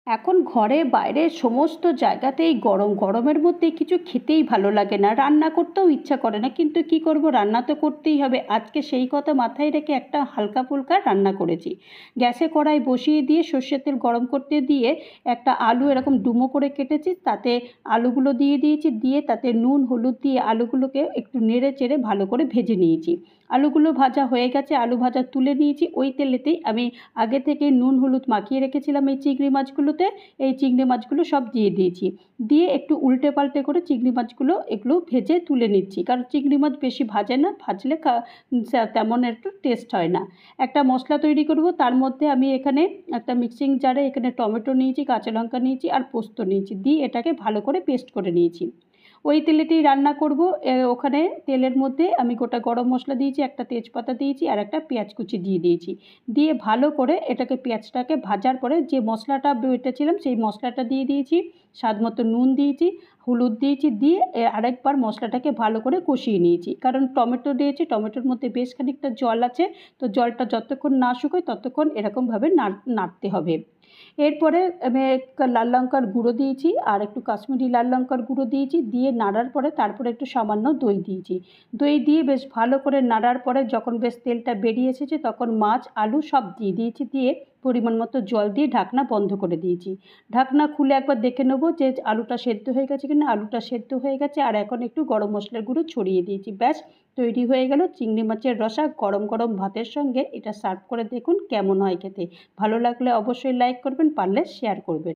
এখন ঘরে বাইরে সমস্ত জায়গাতেই গরম, গরমের মধ্যে কিছু খেতেই ভালো লাগে না, রান্না করতেও ইচ্ছা করে না, কিন্তু কি করব, রান্না তো করতেই হবে। আজকে সেই কথা মাথায় রেখে একটা হালকা ফুলকা রান্না করেছি। গ্যাসে কড়াই বসিয়ে দিয়ে সর্ষের তেল গরম করতে দিয়ে একটা আলু এরকম ডুমো করে কেটেছি, তাতে আলুগুলো দিয়ে দিয়েছি, দিয়ে তাতে নুন হলুদ দিয়ে আলুগুলোকে একটু নেড়ে চেড়ে ভালো করে ভেজে নিয়েছি। আলুগুলো ভাজা হয়ে গেছে, আলু ভাজা তুলে নিয়েছি। ওই তেলেতেই আমি আগে থেকে নুন হলুদ মাখিয়ে রেখেছিলাম এই চিংড়ি মাছগুলোতে, এই চিংড়ি মাছগুলো সব দিয়ে দিয়েছি। দিয়ে একটু উল্টে পাল্টে করে চিংড়ি মাছগুলো এগুলো ভেজে তুলে নিচ্ছি, কারণ চিংড়ি মাছ বেশি ভাজে না, ভাজলে তেমন একটু টেস্ট হয় না। একটা মশলা তৈরি করব, তার মধ্যে আমি এখানে একটা মিক্সিং জারে এখানে টমেটো নিয়েছি, কাঁচা লঙ্কা নিয়েছি আর পোস্ত নিয়েছি, দিয়ে এটাকে ভালো করে পেস্ট করে নিয়েছি। ওই তেলেতেই রান্না করব। ওখানে তেলের মধ্যে আমি গোটা গরম মশলা দিয়েছি, একটা তেজপাতা দিয়েছি আর একটা পেঁয়াজ কুচি দিয়ে দিয়েছি। দিয়ে ভালো করে এটাকে পেঁয়াজটাকে ভাজার পরে যে মশলাটা বেটেছিলাম সেই মশলাটা দিয়ে দিয়েছি, স্বাদ মতো নুন দিয়েছি, হলুদ দিয়েছি, দিয়ে আরেকবার মশলাটাকে ভালো করে কষিয়ে নিয়েছি, কারণ টমেটো দিয়েছি, টমেটোর মধ্যে বেশ খানিকটা জল আছে, তো জলটা যতক্ষণ না শুকোয় ততক্ষণ এরকমভাবে নাড়তে হবে। এরপরে আমি লাল লঙ্কার গুঁড়ো দিয়েছি আর একটু কাশ্মীরি লাল লঙ্কার গুঁড়ো দিয়েছি, দিয়ে নাড়ার পরে তারপরে একটু সামান্য দই দিয়েছি। দই দিয়ে বেশ ভালো করে নাড়ার পরে যখন বেশ তেলটা বেরিয়ে এসেছে তখন মাছ আলু সব দিয়ে দিয়েছি, দিয়ে পরিমাণ মতো জল দিয়ে ঢাকনা বন্ধ করে দিয়েছি। ঢাকনা খুলে একবার দেখে নেব যে আলুটা সেদ্ধ হয়ে গেছে কিনা। আলুটা সেদ্ধ হয়ে গেছে, আর এখন একটু গরম মশলার গুঁড়ো ছড়িয়ে দিয়েছি। ব্যাস তৈরি হয়ে গেল চিংড়ি মাছের রসা। গরম গরম ভাতের সঙ্গে এটা সার্ভ করে দেখুন কেমন হয় খেতে। ভালো লাগলে অবশ্যই লাইক করবেন, পারলে শেয়ার করবেন।